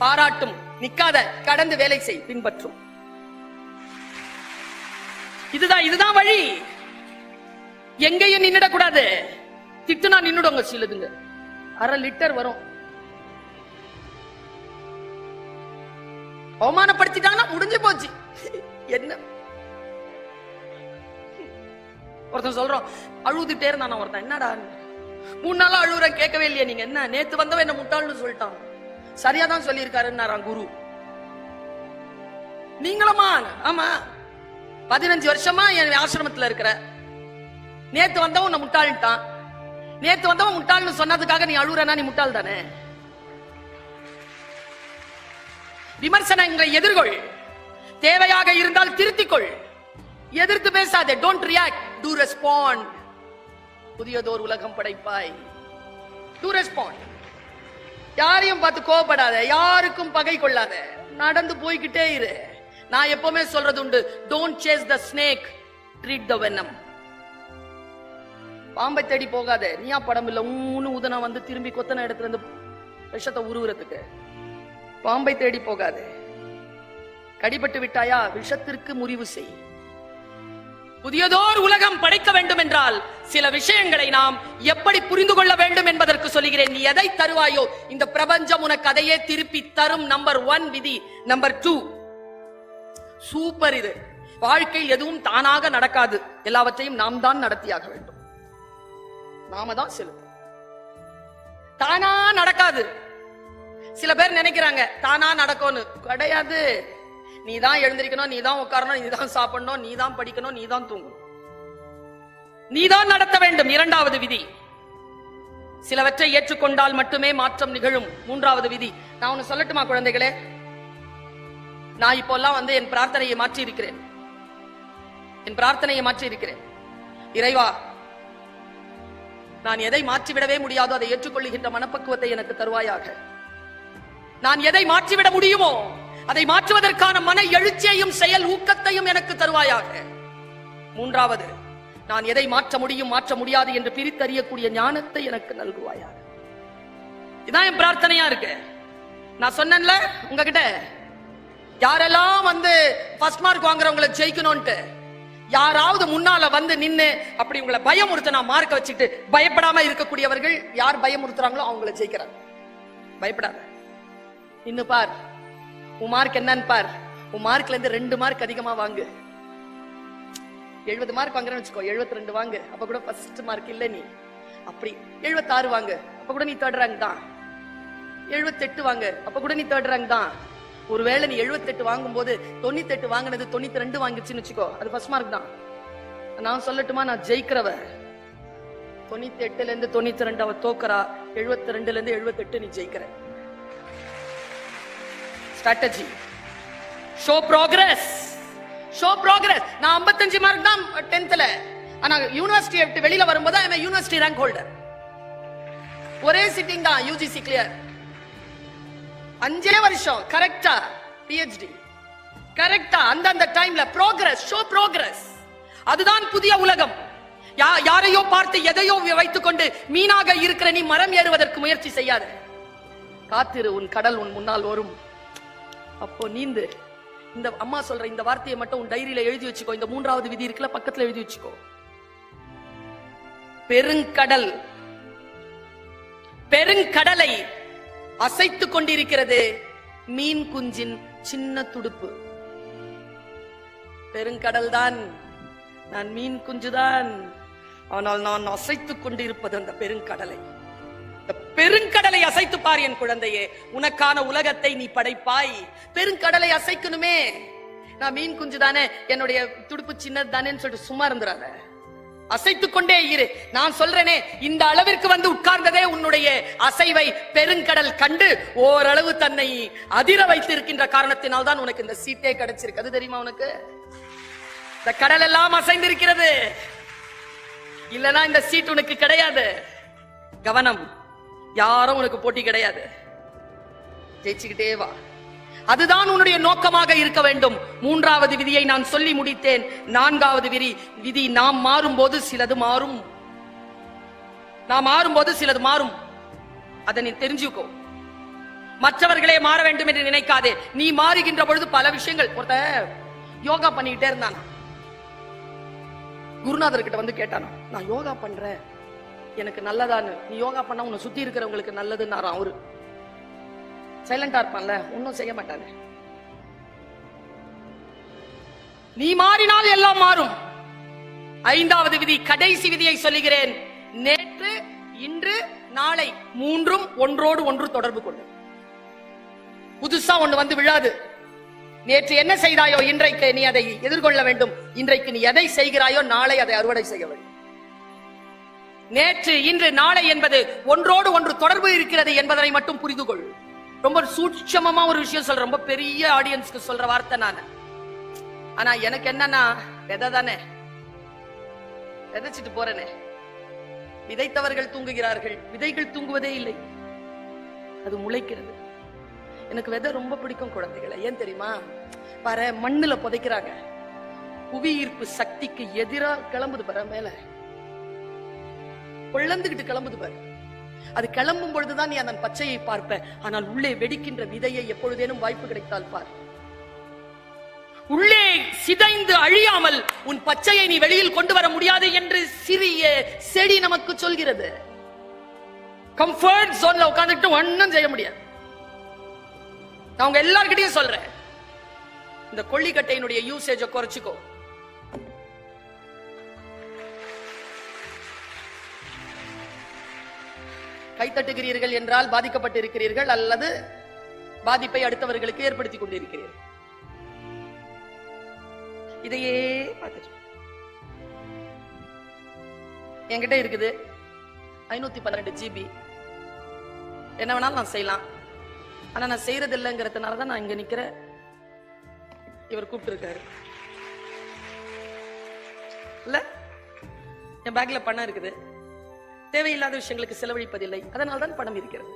பாராட்டும், நிக்காத, கடந்து வேலை செய், பின்பற்றும். இதுதான் வழி. எங்கேயும் நின்னுடக்கூடாது. திட்டுனா நின்னுடுங்க. சிலதுங்க 1/2 லிட்டர் வரும். அவமானப்படுத்திட்டாங்கன்னா முடிஞ்சு போச்சு. என்ன ஒருத்தன் சொல்றோம், அழுதுட்டே இருந்தான் ஒருத்தன். என்னடா 3 நாளா அழுகுறேன், கேட்கவே இல்லையா நீங்க? என்ன நேத்து வந்தவன் என்ன முட்டாள்னு சொல்லிட்டான். சரியாதான் சொல்லியிருக்காருன்னாரா குரு. நீங்களுமா? ஆமா, 15 வருஷமா என் ஆசிரமத்துல இருக்கிற. நேத்து வந்தவன் உன்னை முட்டாள்ட்டான். நேத்து வந்தவன் முட்டாள்னு சொன்னதுக்காக நீ அழுகுறனா? நீ முட்டாள் தானே. விமர்சனங்களை எதிர்கொள். தேவையாக இருந்தால் திருத்திக்கொள். எதிர்த்து பேசாதே. Don't react, do respond. புதியதோர் உலகம் படைப்பாய். To respond. யாரையும் பார்த்து கோபப்படாத, யாருக்கும் பகை கொள்ளாத, நடந்து போய்கிட்டே இரு. நான் எப்பவுமே சொல்றது உண்டு, don't chase the snake, treat the venom. பாம்பை தேடி போகாதே. நீயா படம் இல்ல ஊதுனா வந்து திரும்பி கொத்தன இடத்துல இருந்து விஷத்தை உருவுறதுக்கு. பாம்பை தேடி போகாதே. கடிபட்டு விட்டாயா, விஷத்திற்கு முறிவு செய். புதியதோர் உலகம் படைக்க வேண்டும் என்றால் சில விஷயங்களை நாம் எப்படி புரிந்து கொள்ள வேண்டும் என்பதற்கு சொல்லுகிறேன். நீ எதை தருவாயோ இந்த பிரபஞ்சம் உனக்கு அதையே திருப்பி தரும். நம்பர் 1 விதி. Number 2 super. இது வாழ்க்கையில் எதுவும் தானாக நடக்காது, எல்லாவற்றையும் நாம் தான் நடத்தியாக வேண்டும். நாம தான் செலுத்தும். தானா நடக்காது. சில பேர் நினைக்கிறாங்க தானா நடக்கும்னு. கிடையாது. நீ தான் எழுந்திருக்கணும், நீ தான் உட்காரணும், நீ தான் சாப்பிடணும், நீ தான் படிக்கணும், நீ தான் தூங்கணும், நீ தான் நடத்த வேண்டும். 2வது விதி. சிலவற்றை ஏற்றுக்கொண்டால் மட்டுமே மாற்றம் நிகழும். 3வது விதி. நான் ஒன்னு சொல்லட்டுமா குழந்தைகளே? நான் இப்போல்லாம் வந்து என் பிரார்த்தனையை மாற்றி இருக்கிறேன். இறைவா, நான் எதை மாற்றிவிடவே முடியாதோ அதை ஏற்றுக்கொள்ளுகின்ற மனப்பக்குவத்தை எனக்கு தருவாயாக. நான் எதை மாற்றிவிட முடியுமோ அதை மாற்றுவதற்கான மன எழுச்சியையும் செயல் ஊக்கத்தையும் எனக்கு தருவாயாக. 3வது, நான் எதை மாற்ற முடியும் மாற்ற முடியாது என்று பிரித்தறியக்கூடிய ஞானத்தை எனக்கு நல்குவாயாக. இதான் என் பிரார்த்தனையா இருக்கு. நான் சொன்னேன்ல உங்ககிட்ட, யாரெல்லாம் வந்து ஃபர்ஸ்ட் மார்க் வாங்குறவங்களை ஜெயிக்கணும்ட்டு யாராவது முன்னால வந்து நின்னு அப்படி உங்களை பயமுறுத்த நான் மார்க்க வச்சுட்டு பயப்படாம இருக்கக்கூடியவர்கள் யார் பயமுறுத்துறாங்களோ அவங்களை ஜெயிக்கிறாங்க. பயப்படாத, இன்னும் பார் உன் மார்க் என்னன்னு பார். உன் மார்க்ல இருந்து 2 மார்க் அதிகமா வாங்கு. 70 மார்க் வாங்குறேன்னு வச்சுக்கோ, 72 வாங்கு, அப்ப கூட ஃபர்ஸ்ட் மார்க் இல்ல நீ. அப்படி 76 வாங்கு, அப்ப கூட நீ தேர்ட் ரேங்க் தான். 78 வாங்கு, அப்ப கூட நீ தேர்ட் ரேங்க் தான். ஒருவேளை நீ 78 வாங்கும் போது 98 வாங்கினது 92 வாங்கிச்சுன்னு வச்சுக்கோ, அது ஃபர்ஸ்ட் மார்க் தான். நான் சொல்லட்டுமா, நான் ஜெயிக்கிறவ. 98ல இருந்து 92 அவ தோக்கறா, 72ல இருந்து 78 நீ ஜெயிக்கிற. ஸ்ட்ராட்டஜி. Show progress. நான் 55 மார்க் தான் 10th. ஆனா யூனிவர்சிட்டி விட்டு வெளியில வரும்போது I am university rank holder. ஒரே சிட்டிங் தான் யூஜிசி கிளியர். 5 வருஷம் கரெக்டா PhD கரெக்டா. அந்த டைம்ல ப்ரோக்ரஸ். Show progress. அதுதான் புதிய உலகம். யாரையோ பார்த்து எதையோ வைத்துக் கொண்டு மீனாக இருக்கிற நீ மரம் ஏறுவதற்கு முயற்சி செய்யாத. காத்திரு, உன் கடல் உன் முன்னால் வரும், அப்போ நீந்து. இந்த அம்மா சொல்ற இந்த வார்த்தையை மட்டும் உன் டைரியில எழுதி வச்சுக்கோ. இந்த 3வது விதி இருக்குல்ல, பக்கத்துல எழுதி வச்சுக்கோ. பெருங்கடலை அசைத்துக் கொண்டிருக்கிறது மீன் குஞ்சின் சின்ன துடுப்பு. பெருங்கடல் தான், நான் மீன் குஞ்சுதான், ஆனால் நான் அசைத்துக் கொண்டிருப்பது அந்த பெருங்கடலை. பெருங்கடலை அசைத்து பார் என் குழந்தையே, உனக்கான உலகத்தை நீ படைப்பாய். பெருங்கடலை அசைக்கணுமே. நான் மீன் குஞ்சு தானே, என்னுடைய துடுப்பு சின்னது தானேன்னு சொல்லிட்டு சும்மா இருந்துறாத. அசைத்துக் கொண்டே இரு. நான் சொல்றேனே, இந்த அளவிற்கு வந்து உட்கார்ந்ததே உன்னுடைய அசைவை பெருங்கடல் கண்டு ஓரளவு தன்னை அதிர வைத்திருக்கின்ற காரணத்தினால் தான் உனக்கு இந்த சீட்டே கிடைச்சிருக்கு. அது தெரியுமா உனக்கு? இந்த கடல் எல்லாம் அசைந்திருக்கிறது, இல்லனா இந்த சீட் உனக்கு கிடையாது. கவனம், யாரும் உனக்கு போட்டி கிடையாது. ஜெயிச்சுக்கிட்டே வா. அதுதான் உன்னுடைய நோக்கமாக இருக்க வேண்டும். 3வது விதியை நான் சொல்லி முடித்தேன். 4வது விதி, நாம் மாறும்போது சிலது மாறும். அதை நீ தெரிஞ்சுக்கோ. மற்றவர்களே மாற வேண்டும் என்று நினைக்காதே. நீ மாறுகின்ற பொழுது பல விஷயங்கள். ஒருத்த யோகா பண்ணிக்கிட்டே இருந்தானா, குருநாதர் கிட்ட வந்து கேட்டானா, நான் யோகா பண்றேன் எனக்கு நல்லதான்னு. நீ யோகா பண்ணா உன்னை சுத்தி இருக்கிறவங்களுக்கு நல்லதுன்னு அவரு சைலண்டா இருப்பான்ல, ஒன்னும் செய்ய மாட்டாரு. நீ மாறினால் எல்லாம் மாறும். 5வது விதி, கடைசி விதியை சொல்லுகிறேன். நேற்று, இன்று, நாளை 3ம் ஒன்றோடு ஒன்று தொடர்பு கொள்ளும். புதுசா ஒண்ணு வந்து விழாது. நேற்று என்ன செய்தாயோ இன்றைக்கு நீ அதை எதிர்கொள்ள வேண்டும். இன்றைக்கு நீ எதை செய்கிறாயோ நாளை அதை அறுவடை செய்ய வேண்டும். நேற்று, இன்று, நாளை என்பது ஒன்றோடு ஒன்று தொடர்பு இருக்கிறது என்பதனை மட்டும் புரிந்து கொள். ரொம்ப சூட்சமமா ஒரு விஷயம் சொல்ற, ரொம்ப பெரிய ஆடியன்ஸ்க்கு சொல்ற வார்த்தை நான். ஆனா எனக்கு என்னன்னா, விதை தானே, விதைச்சிட்டு போறேனே. விதைத்தவர்கள் தூங்குகிறார்கள், விதைகள் தூங்குவதே இல்லை, அது முளைக்கிறது. எனக்கு விதை ரொம்ப பிடிக்கும் குழந்தைகளை. ஏன் தெரியுமா? பாரு, மண்ணுல புதைக்கிறாங்க, புவி ஈர்ப்பு சக்திக்கு எதிரா கிளம்புது பாரு மேல. கொள்ளந்துகிட்டு கிளம்புது பாரு. அது கிளம்பும் பொழுதுதான் நீ அந்த பச்சையை பார்ப்ப. ஆனால் உள்ளே வெடிக்கின்ற விதையை எப்பொழுதேனும் வாய்ப்பு கிடைத்தால் பார். உள்ளே சிதைந்து அழியாமல் உன் பச்சையை நீ வெளியில் கொண்டு வர முடியாது என்று சிறிய செடி நமக்கு சொல்கிறது. கம்ஃபர்ட் ஜோன்ல உட்கார்ந்துட்டு ஒன்னும் செய்ய முடியாது. நான் உங்க எல்லார்கிட்டையும் சொல்றேன், இந்த கொள்ளிக்கட்டையினுடைய யூசேஜை குறைச்சிக்கோ. கைத்தட்டுகிறீர்கள் என்றால் பாதிக்கப்பட்டிருக்கிறீர்கள் அல்லது பாதிப்பை அடுத்தவர்களுக்கு ஏற்படுத்திக் கொண்டிருக்கிறீர்கள். இதையே பார்த்து என்கிட்ட இருக்குது 512 GB. என்ன வேணாலும் நான் செய்யலாம். ஆனா நான் செய்யறது இல்லைங்கிறதுனாலதான் நான் இங்க நிக்கிற. இவர் கூப்பிட்டு இருக்காரு இல்ல, என் பேக்ல பணம் இருக்குது. தேவையில்லாத விஷயங்களுக்கு செலவழிப்பதில்லை. அதனால்தான் பணம் இருக்கிறது.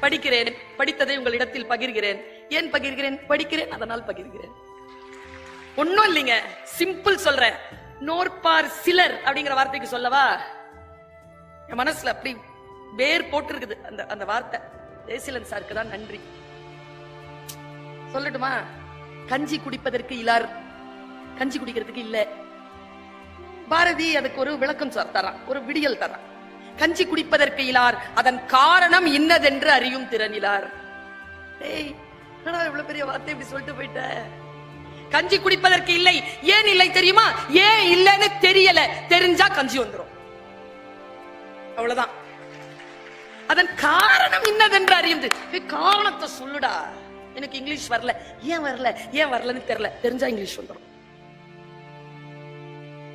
படிக்கிறேன், படித்ததை உங்களிடத்தில் பகிர்கிறேன். ஏன் பகிர்கிறேன்? படிக்கிறேன், அதனால் பகிர்கிறேன். ஒன்னும் இல்லைங்க, சிம்பிள் சொல்றேன். நோற்பார் சிலர் அப்படிங்கிற வார்த்தைக்கு சொல்லவா, என் மனசுல அப்படி வேர் போட்டு இருக்குது அந்த வார்த்தை. ஜெயசீலன் சாருக்கு தான் நன்றி சொல்லட்டுமா? கஞ்சி குடிப்பதற்கு இலார், கஞ்சி குடிக்கிறதுக்கு இல்ல. பாரதி அதுக்கு ஒரு விளக்கம் தரான், ஒரு விடியல் தரான். கஞ்சி குடிப்பதற்கு இலார், அதன் காரணம் இன்னதென்று அறியும் திறனிலார். இவ்வளவு பெரிய வார்த்தை இப்படி சொல்லிட்டு போயிட்ட. கஞ்சி குடிப்பதற்கு இல்லை. ஏன் இல்லை தெரியுமா? ஏன் இல்லைன்னு தெரியல. தெரிஞ்சா கஞ்சி வந்துடும், அவ்வளவுதான். அதன் காரணம் இன்னதென்று அறியும். காரணத்தை சொல்லுடா. எனக்கு இங்கிலீஷ் வரல, ஏன் வரல, ஏன் வரலன்னு தெரியல. தெரிஞ்சா இங்கிலீஷ் வந்துடும்.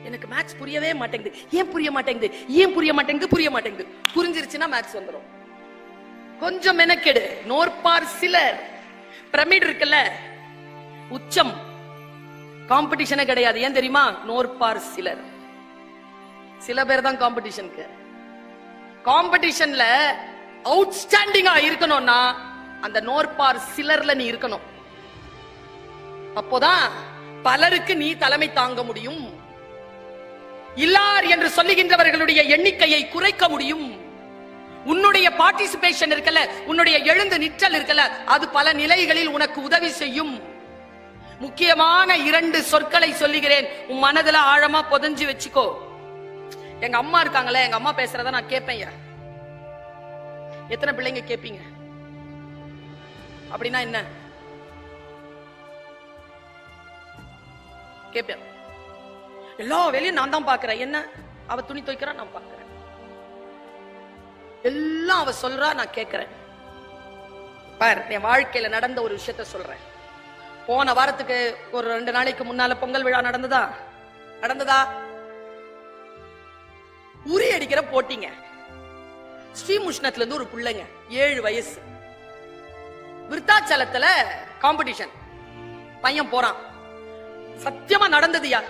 எனக்கு மேத்ஸ் புரியவே மாட்டேங்குது, ஏன் புரிய மாட்டேங்குது, ஏன் புரிய மாட்டேங்குது, புரிய மாட்டேங்குது. புரிஞ்சிருச்சுன்னா மேத்ஸ் வந்துடும். கொஞ்சம் மெனக்கெடு. நோற்பார் சிலர். பிரமிட் இருக்குல்ல, உச்சம், காம்படிஷனே கிடையாது. ஏன் தெரியுமா? நோற்பார் சிலர். சில பேர் தான் காம்படிஷனுக்கு. காம்படிஷன்ல அவுட்ஸ்டாண்டிங்கா இருக்கணும்னா அந்த நோற்பார் சிலர்ல நீ இருக்கணும். அப்போதான் பலருக்கு நீ தலைமை தாங்க முடியும். இல்லார் என்று சொல்லுகின்றவர்களுடைய எண்ணிக்கையை குறைக்க முடியும். உன்னுடைய பார்ட்டிசிபேஷன் இருக்கல, உன்னுடைய எழுந்து நிற்றல் இருக்கல, அது பல நிலைகளில் உனக்கு உதவி செய்யும். முக்கியமான 2 சொற்களை சொல்லுகிறேன், உன் மனதுல ஆழமா புதைஞ்சு வச்சுக்கோ. எங்க அம்மா இருக்காங்களே, எங்க அம்மா பேசுறத நான் கேட்பேன். எத்தனை பிள்ளைங்க கேட்பீங்க? அப்படின்னா என்ன கேட்பேன். எல்லா வேலையும் நான் தான் பாக்குறேன். என்ன, அவ துணி துவைக்கிறா, நான் பாக்குறேன். எல்லாம் அவ சொல்றா, நான் கேட்கிறேன். பார், என் வாழ்க்கையில நடந்த ஒரு விஷயத்த சொல்றேன். போன வாரத்துக்கு ஒரு 2 நாளைக்கு முன்னால பொங்கல் விழா நடந்ததா? உரி அடிக்கிற போட்டிங்க. ஸ்ரீமுஷ்ணத்துல இருந்து ஒரு பிள்ளைங்க 7 வயசு, விருத்தாச்சலத்துல காம்படிஷன். பையன் போறான். சத்தியமா நடந்ததுயா.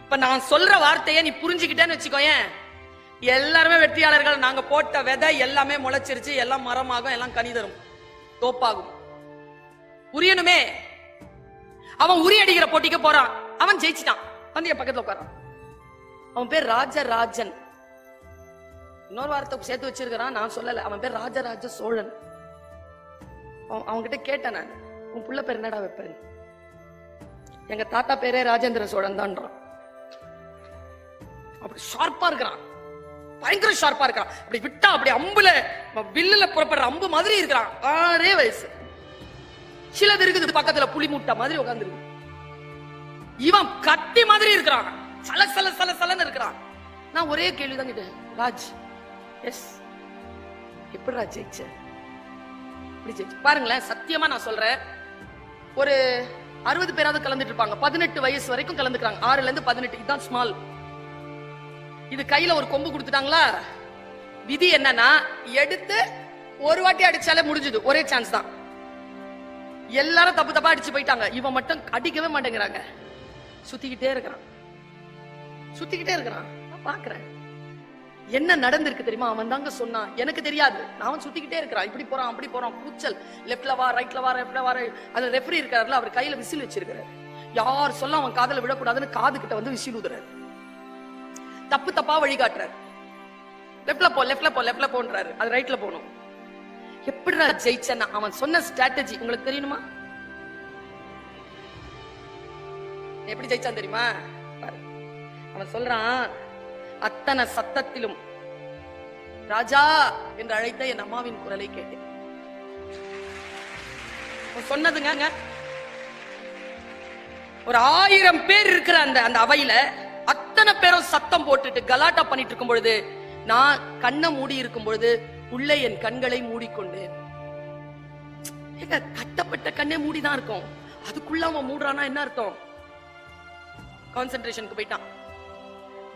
இப்ப நான் சொல்ற வார்த்தையை நீ புரிஞ்சுக்கிட்டேன்னு வச்சுக்கோயேன், எல்லாருமே வெற்றியாளர்கள். நாங்க போட்ட விதை எல்லாமே முளைச்சிருச்சு, எல்லாம் மரமாகும், எல்லாம் கனி தரும், தோப்பாகும். உரியணுமே. அவன் உரி அடிக்கிற போட்டிக்கு போறான். அவன் ஜெயிச்சிட்டான். வந்து என் பக்கத்துல உட்காரான். அவன் பேர் ராஜராஜன். இன்னொரு வார்த்தை சேர்த்து வச்சிருக்கிறான், நான் சொல்லல. அவன் பேர் ராஜராஜ சோழன். அவன்கிட்ட கேட்டேன் நான், உன் புள்ள பேர் என்னடா வைப்பேன்? எங்க தாத்தா பேரே ராஜேந்திர சோழன் தான்றான். அப்படி ஷார்ப்பா இருக்கிறான், பயங்கர ஷார்ப்பா இருக்கிறான். அப்படி விட்டா அப்படி அம்புல வில்லுல புறப்படுற அம்பு மாதிரி இருக்கிறான். 6 வயசு. சிலது இருக்குது பக்கத்துல புலி முட்டை மாதிரி உட்கார்ந்து. இவன் கத்தி மாதிரி இருக்கிறான், சல சல சல சலன்னு இருக்கிறான். நான் ஒரே கேள்விதான் கேட்டேன், ராஜ், எஸ், எப்படி ராஜ் ஜெயிச்ச? பாருங்களேன், சத்தியமா நான் சொல்றேன், ஒரு 60 பேராவது கலந்துட்டு இருப்பாங்க. 18 வயசு வரைக்கும் கலந்துக்கிறாங்க. 6ல இருந்து 18. இதுதான் ஸ்மால். இது கையில ஒரு கொம்பு கொடுத்துட்டாங்களா? விதி என்னன்னா, எடுத்து ஒரு வாட்டி அடிச்சாலே முடிஞ்சது. ஒரே சான்ஸ் தான். எல்லாரும் தப்பு தப்பா அடிச்சு போயிட்டாங்க. இவன் மட்டும் அடிக்கவே மாட்டேங்கிறாங்க. சுத்திக்கிட்டே இருக்கிறான். நான் பாக்குறேன் என்ன நடந்திருக்கு தெரியுமா? அவன் தாங்க சொன்னான், எனக்கு தெரியாது. நான் சுத்திக்கிட்டே இருக்கிறான். இப்படி போறான், அப்படி போறான், கூச்சல், லெப்ட்ல வா, ரைட்ல வா, லெப்ட்ல வா. அது ரெஃபரி இருக்காருல, அவர் கையில விசில் வச்சிருக்காரு. யார் சொல்ல அவன் காதல விடக்கூடாதுன்னு காது கிட்ட வந்து விசில் ஊதுறாரு. தப்பு தப்பா வழிகாட்டுறாரு. லெஃப்ட்ல போ, லெஃப்ட்ல போ, லெஃப்ட்ல போன்றாரு. அது ரைட்ல போகணும். எப்படிடா ஜெயிச்சேன்னா அவன் சொன்ன ஸ்ட்ராட்டஜி உங்களுக்கு தெரியணுமா? எப்படி ஜெயிச்சான் தெரியுமா? அவன் சொல்றான், அத்தனை சத்தத்திலும் ராஜா என்று அழைத்த என் அம்மாவின் குரலை கேட்டேன். சொன்னதுங்க, ஒரு 1000 பேர் இருக்கிற அந்த அவையில அத்தனை பேரும் சத்தம் போட்டுட்டு கலாட்டா பண்ணிட்டு இருக்கும் பொழுது நான் கண்ணை மூடி இருக்கும் பொழுது உள்ளே என் கண்களை மூடிக்கொண்டேன். கட்டப்பட்ட கண்ணே மூடிதான் இருக்கும். அதுக்குள்ள அவன் மூடுறானா என்ன அர்த்தம்? கான்சென்ட்ரேஷனுக்கு போயிட்டான்.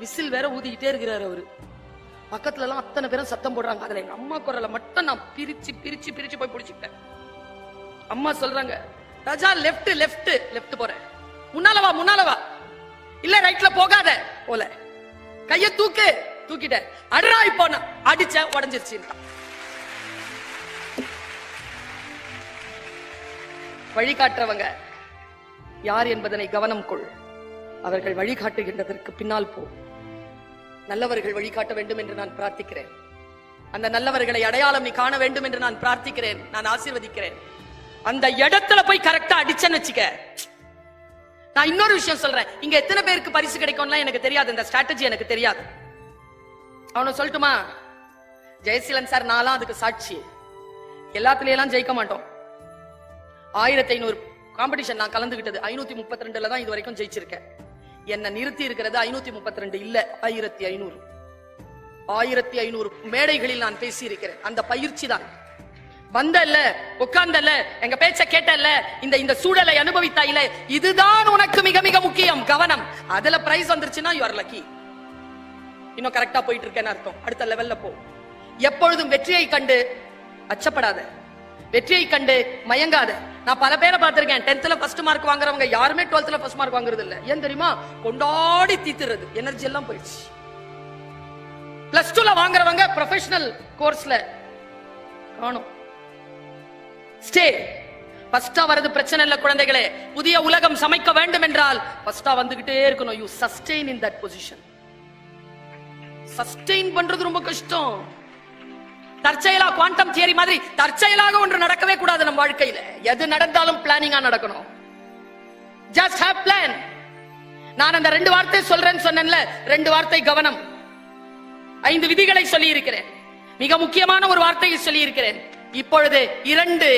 விசில் வேற ஊதிக்கிட்டே இருக்கிறாரு அவரு. பக்கத்துல எல்லாம் அத்தனை பேரும் சத்தம் போடுறாங்க. அதுல எங்க அம்மா குரலை மட்டும் நான் பிரிச்சு பிரிச்சு பிரிச்சு போய் பிடிச்சிட்டேன். அம்மா சொல்றாங்க, ராஜா லெஃப்ட் லெஃப்ட் லெஃப்ட் போறேன், முன்னால வா முன்னால வா, இல்ல ரைட்ல போகாத போல, கைய தூக்கு, தூக்கிட்ட, அடரா இப்போ அடிச்ச உடஞ்சிருச்சு. வழிகாட்டுறவங்க யார் என்பதனை கவனம் கொள். அவர்கள் வழிகாட்டுகின்றதற்கு பின்னால் போ. நல்லவர்கள் வழிகாட்ட வேண்டும் என்று நான் பிரார்த்திக்கிறேன். அந்த நல்லவர்களை அடையாளம் நீ காண வேண்டும் என்று நான் பிரார்த்திக்கிறேன். நான் ஆசீர்வதிக்கிறேன். அந்த இடத்துல போய் கரெக்டா அடிச்சேன்னு வச்சுக்க. நான் இன்னொரு விஷயம் சொல்றேன், இங்க எத்தனை பேருக்கு பரிசு கிடைக்கும்லாம் எனக்கு தெரியாது. இந்த ஸ்ட்ராட்டஜி எனக்கு தெரியாது. அவனை சொல்லட்டுமா? ஜெயசீலன் சார் நான்லாம் அதுக்கு சாட்சி. எல்லாத்துலயெல்லாம் ஜெயிக்க மாட்டோம். 1500 காம்படிஷன் நான் கலந்துகிட்டது 532ல தான் இது வரைக்கும் ஜெயிச்சிருக்கேன். என்ன நிறுத்தி இருக்கிறது 532 இல்ல, 1500. 1500 மேடைகளில் நான் பேசி இருக்கிறேன். அந்த பயிற்சி தான். வந்தல்ல, உட்கார்ந்தல்ல, எங்க பேச்ச கேட்டல்ல, இந்த சூழலை அனுபவித்தாயில, இதுதான் உனக்கு மிக மிக முக்கியம். கவனம். அதுல பிரைஸ் வந்துருச்சுன்னா யூ ஆர் லக்கி. இன்னும் கரெக்டா போயிட்டு இருக்கேன்னு அர்த்தம். அடுத்த லெவல்ல போ. எப்பொழுதும் வெற்றியை கண்டு அச்சப்படாத, வெற்றியை கண்டு மயங்காத. நான் பல பேரை பார்த்திருக்கேன், 10th ஃபர்ஸ்ட் மார்க் வாங்குறவங்க யாருமே 12th ஃபர்ஸ்ட் மார்க் வாங்குறது இல்ல. ஏன் தெரியுமா? கொண்டாடி தீத்துறது, எனர்ஜி எல்லாம் போயிடுச்சு. +2ல வாங்குறவங்க ப்ரொஃபஷனல் கோர்ஸ்ல காணோம். ஸ்டே. ஃபர்ஸ்டா வரது பிரச்சனை இல்ல குழந்தைகளே. புதிய உலகம் சமைக்க வேண்டும் என்றால் ஃபர்ஸ்டா வந்துகிட்டே இருக்கணும். You sustain in that position. Sustain பண்றது ரொம்ப கஷ்டம். தற்செயலா குவாண்டம் தியரி மாதிரி தற்செயலாக ஒன்று நடக்கவே கூடாது நம்ம வாழ்க்கையில. எது நடந்தாலும் பிளானிங்கா நடக்கணும். Just have plan. நான் அந்த 2 வார்த்தை சொல்றேன்னு சொன்னேன்ல, 2 வார்த்தை கவனம். 5 விதிகளை சொல்லி இருக்கிறேன். மிக முக்கியமான ஒரு வார்த்தையை சொல்லி இருக்கிறேன். இப்பொழுது 2